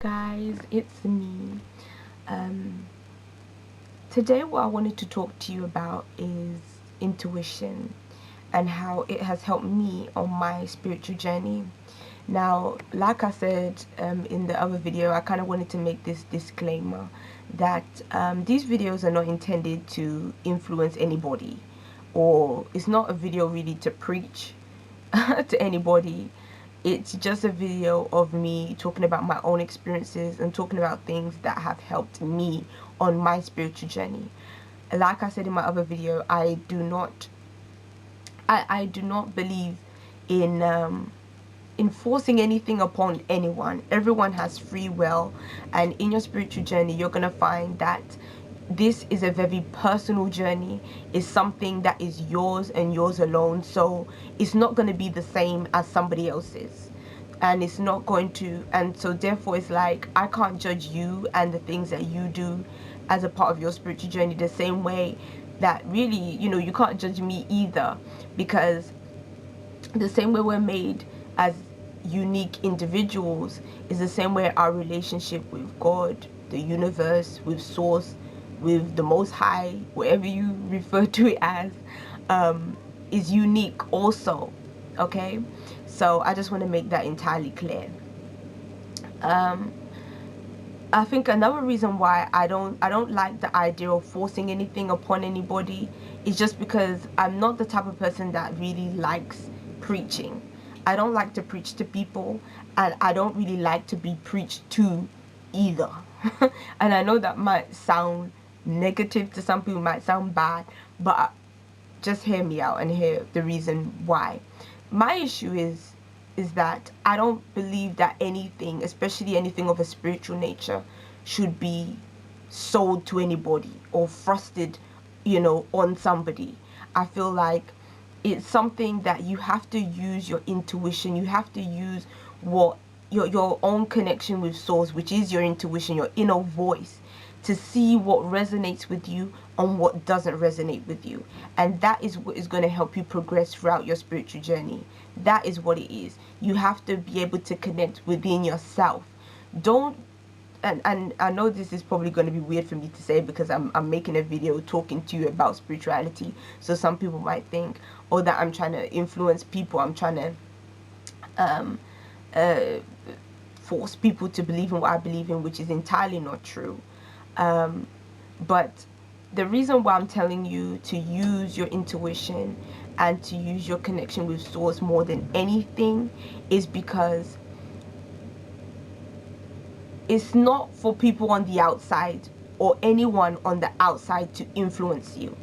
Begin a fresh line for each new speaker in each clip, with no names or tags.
Guys, it's me. Um, Today, what I wanted to talk to you about is intuition and how it has helped me on my spiritual journey. Now, like I said in the other video, I kind of wanted to make this disclaimer that these videos are not intended to influence anybody, or it's not a video really to preach to anybody. It's just a video of me talking about my own experiences and talking about things that have helped me on my spiritual journey. Like I said in my other video, I do not believe in enforcing anything upon anyone. Everyone has free will, and in your spiritual journey you're gonna find that this is a very personal journey. It's something that is yours and yours alone, so it's not going to be the same as somebody else's, and it's not going to, and so therefore it's like I can't judge you and the things that you do as a part of your spiritual journey the same way that really, you can't judge me either, because the same way we're made as unique individuals is the same way our relationship with God, the universe, with source, with the most high, whatever you refer to it as, is unique also. Okay, so I just want to make that entirely clear. I think another reason why I don't like the idea of forcing anything upon anybody is just because I'm not the type of person that really likes preaching. I don't like to preach to people, and I don't really like to be preached to either. And I know that might sound negative to some people, might sound bad, but just hear me out and hear the reason why. My issue is that I don't believe that anything, especially anything of a spiritual nature, should be sold to anybody or thrusted, on somebody. I feel like it's something that you have to use your intuition. You have to use what your own connection with source, which is your intuition, your inner voice, to see what resonates with you and what doesn't resonate with you. And that is what is going to help you progress throughout your spiritual journey. That is what it is. You have to be able to connect within yourself. Don't, and I know this is probably going to be weird for me to say, because I'm making a video talking to you about spirituality, so some people might think, oh, that I'm trying to influence people, I'm trying to force people to believe in what I believe in, which is entirely not true. But the reason why I'm telling you to use your intuition and to use your connection with source more than anything is because it's not for people on the outside or anyone on the outside to influence you.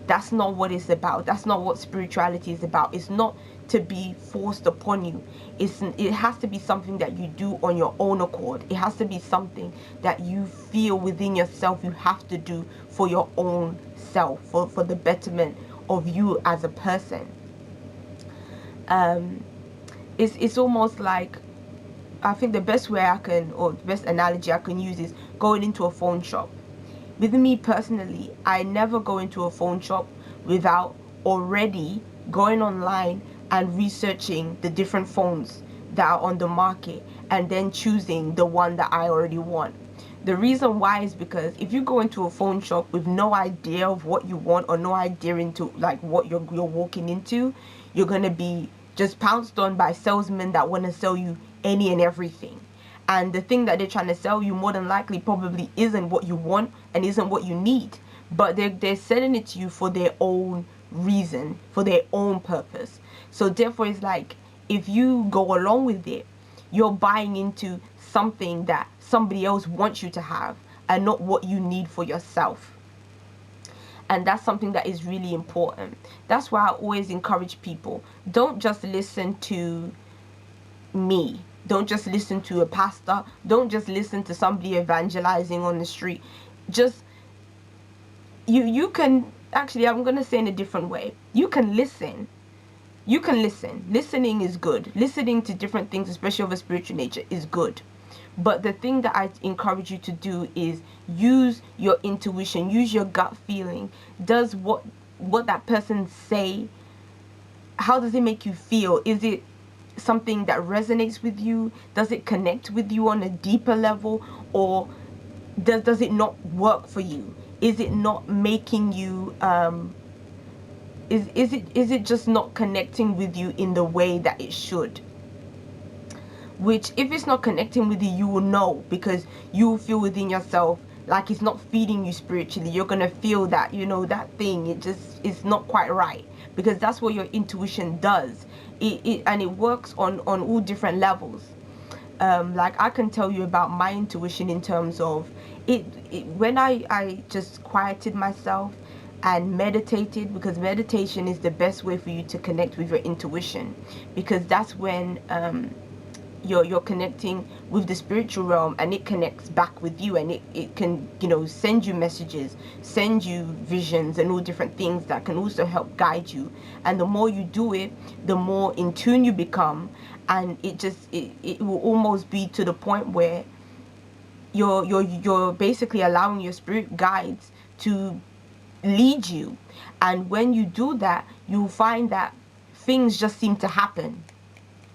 That's not what it's about. That's not what spirituality is about. It's not to be forced upon you. It has to be something that you do on your own accord. It has to be something that you feel within yourself you have to do for your own self, for the betterment of you as a person. It's almost like, I think the best way I can, or the best analogy I can use is going into a phone shop. With me personally, I never go into a phone shop without already going online and researching the different phones that are on the market and then choosing the one that I already want. The reason why is because if you go into a phone shop with no idea of what you want, or no idea into like what you're walking into, you're gonna be just pounced on by salesmen that want to sell you any and everything. And the thing that they're trying to sell you more than likely probably isn't what you want and isn't what you need, but they're selling it to you for their own reason, for their own purpose. So therefore it's like, if you go along with it, you're buying into something that somebody else wants you to have and not what you need for yourself. And that's something that is really important. That's why I always encourage people, don't just listen to me, don't just listen to a pastor, don't just listen to somebody evangelizing on the street. Just, you can actually, I'm going to say in a different way, you can listen. Listening is good. Listening to different things, especially of a spiritual nature, is good. But the thing that I encourage you to do is use your intuition, use your gut feeling. Does what that person say, how does it make you feel? Is it something that resonates with you? Does it connect with you on a deeper level? Or does it not work for you? Is it not making you is it just not connecting with you in the way that it should? Which, if it's not connecting with you, you will know, because you will feel within yourself like it's not feeding you spiritually. You're gonna feel that, that thing, it just is not quite right, because that's what your intuition does. And it works on all different levels. Like, I can tell you about my intuition in terms of when I just quieted myself and meditated, because meditation is the best way for you to connect with your intuition, because that's when you're connecting with the spiritual realm, and it connects back with you, and it can, send you messages, send you visions, and all different things that can also help guide you. And the more you do it, the more in tune you become, and it will almost be to the point where you're basically allowing your spirit guides to lead you. And when you do that, you'll find that things just seem to happen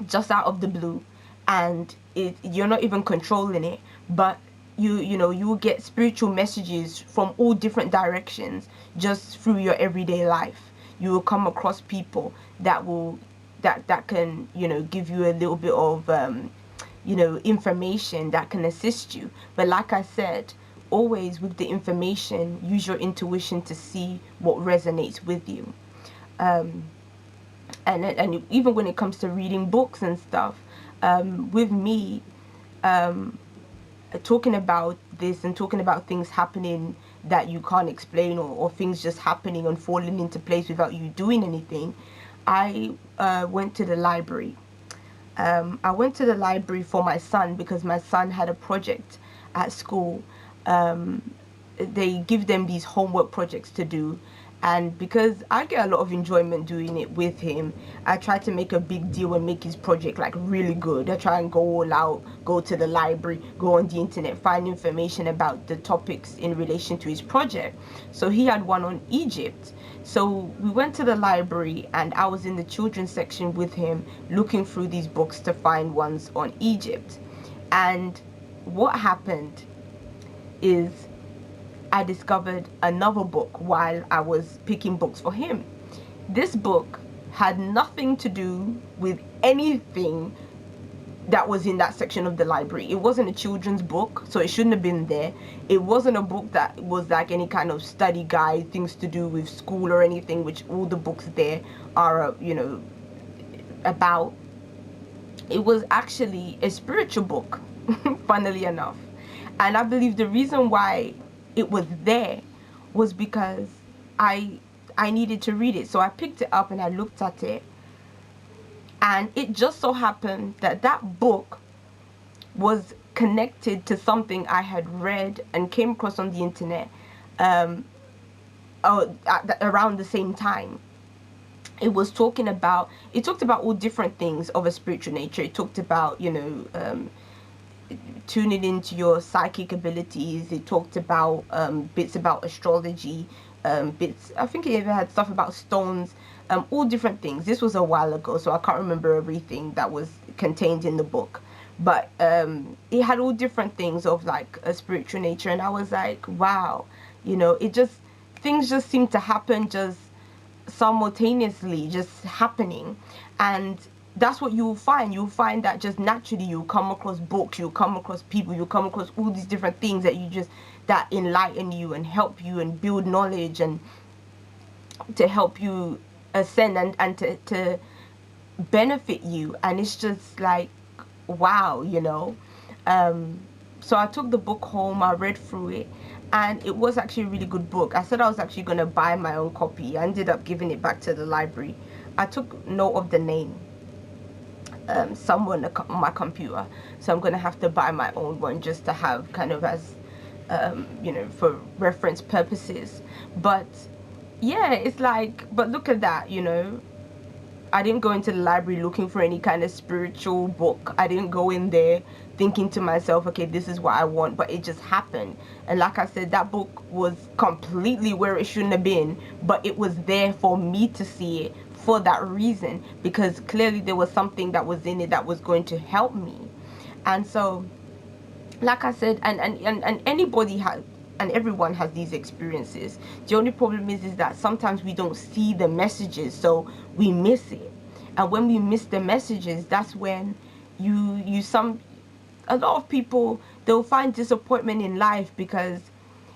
just out of the blue, and you're not even controlling it, but you will get spiritual messages from all different directions just through your everyday life. You will come across people that can give you a little bit of information that can assist you. But like I said, always with the information, use your intuition to see what resonates with you. And even when it comes to reading books and stuff, with me, talking about this and talking about things happening that you can't explain, or things just happening and falling into place without you doing anything, I went to the library. I went to the library for my son, because my son had a project at school. They give them these homework projects to do, and because I get a lot of enjoyment doing it with him, I try to make a big deal and make his project like really good. I try and go all out, go to the library, go on the internet, find information about the topics in relation to his project. So he had one on Egypt. So we went to the library, and I was in the children's section with him, looking through these books to find ones on Egypt. And what happened is, I discovered another book while I was picking books for him. This book had nothing to do with anything that was in that section of the library. It wasn't a children's book, so it shouldn't have been there. It wasn't a book that was like any kind of study guide, things to do with school or anything, which all the books there are, about. It was actually a spiritual book, funnily enough. And I believe the reason why it was there was because I needed to read it. So I picked it up and I looked at it, and it just so happened that that book was connected to something I had read and came across on the internet around the same time. It talked about all different things of a spiritual nature. It talked about tuning into your psychic abilities. It talked about bits about astrology, bits, I think it even had stuff about stones, all different things. This was a while ago, so I can't remember everything that was contained in the book, but it had all different things of like a spiritual nature. And I was like, wow, things just seem to happen just simultaneously, just happening. And that's what you'll find that just naturally you'll come across books, you'll come across people, you'll come across all these different things that enlighten you and help you and build knowledge, and to help you ascend, and to benefit you. And it's just like, wow. So I took the book home, I read through it, and it was actually a really good book. I said I was actually going to buy my own copy. I ended up giving it back to the library. I took note of the name somewhere on my computer, so I'm going to have to buy my own one just to have kind of as for reference purposes. But yeah, it's like, but look at that, I didn't go into the library looking for any kind of spiritual book. I didn't go in there thinking to myself, okay, this is what I want, but it just happened. And like I said, that book was completely where it shouldn't have been, but it was there for me to see it for that reason, because clearly there was something that was in it that was going to help me. And so, like I said, and anybody has, and everyone has these experiences. The only problem is that sometimes we don't see the messages, so we miss it. And when we miss the messages, that's when you some a lot of people, they'll find disappointment in life, because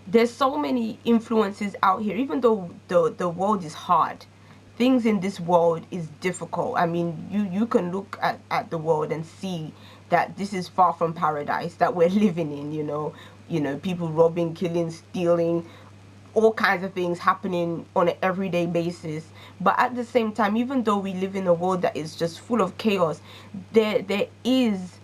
there's so many influences out here. Even though the world is hard, things in this world is difficult. I mean, you can look at the world and see that this is far from paradise that we're living in. People robbing, killing, stealing, all kinds of things happening on an everyday basis. But at the same time, even though we live in a world that is just full of chaos, there is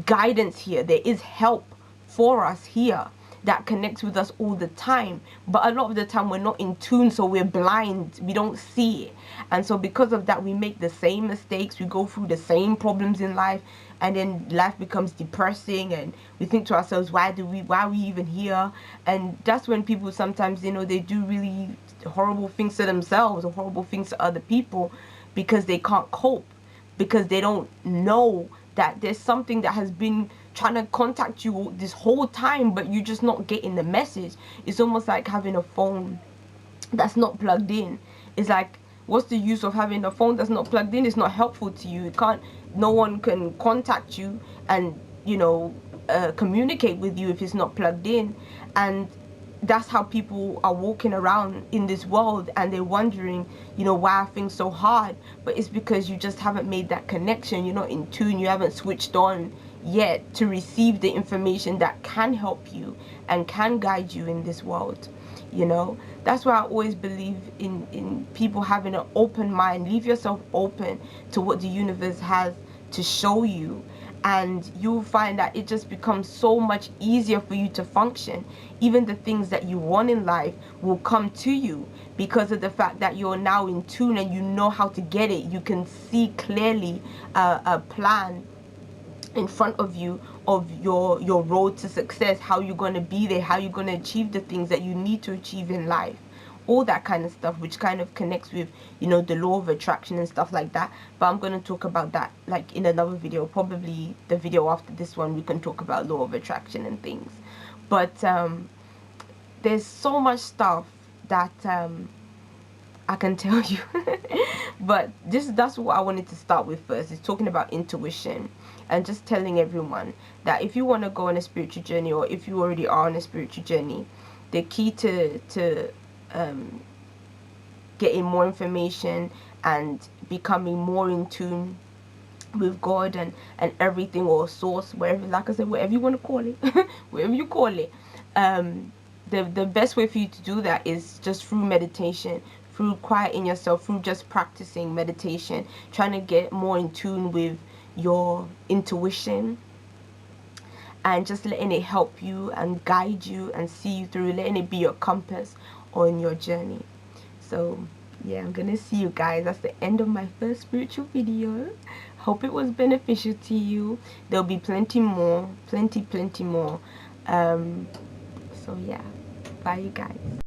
guidance here. There is help for us here that connects with us all the time. But a lot of the time we're not in tune, so we're blind, we don't see it. And so because of that, we make the same mistakes, we go through the same problems in life, and then life becomes depressing, and we think to ourselves, why are we even here? And that's when people sometimes, they do really horrible things to themselves or horrible things to other people, because they can't cope, because they don't know that there's something that has been trying to contact you this whole time, but you're just not getting the message. It's almost like having a phone that's not plugged in. It's like, what's the use of having a phone that's not plugged in? It's not helpful to you. No one can contact you and communicate with you if it's not plugged in. And that's how people are walking around in this world, and they're wondering, why are things so hard? But it's because you just haven't made that connection. You're not in tune. You haven't switched on yet to receive the information that can help you and can guide you in this world. That's why I always believe in people having an open mind. Leave yourself open to what the universe has to show you, and you'll find that it just becomes so much easier for you to function. Even the things that you want in life will come to you, because of the fact that you're now in tune and you know how to get it. You can see clearly a plan in front of you of your road to success, how you're going to be there, how you're going to achieve the things that you need to achieve in life, all that kind of stuff, which kind of connects with the law of attraction and stuff like that. But I'm going to talk about that like in another video, probably the video after this one. We can talk about law of attraction and things. But there's so much stuff that I can tell you. But that's what I wanted to start with first, is talking about intuition, and just telling everyone that if you want to go on a spiritual journey, or if you already are on a spiritual journey, the key to getting more information and becoming more in tune with God and everything, or source, wherever, like I said, whatever you want to call it, whatever you call it, the best way for you to do that is just through meditation, through quieting yourself, through just practicing meditation, trying to get more in tune with your intuition, and just letting it help you and guide you and see you through, letting it be your compass on your journey. So yeah, I'm gonna see you guys. That's the end of my first spiritual video. Hope it was beneficial to you. There'll be plenty more, plenty more. So yeah, bye you guys.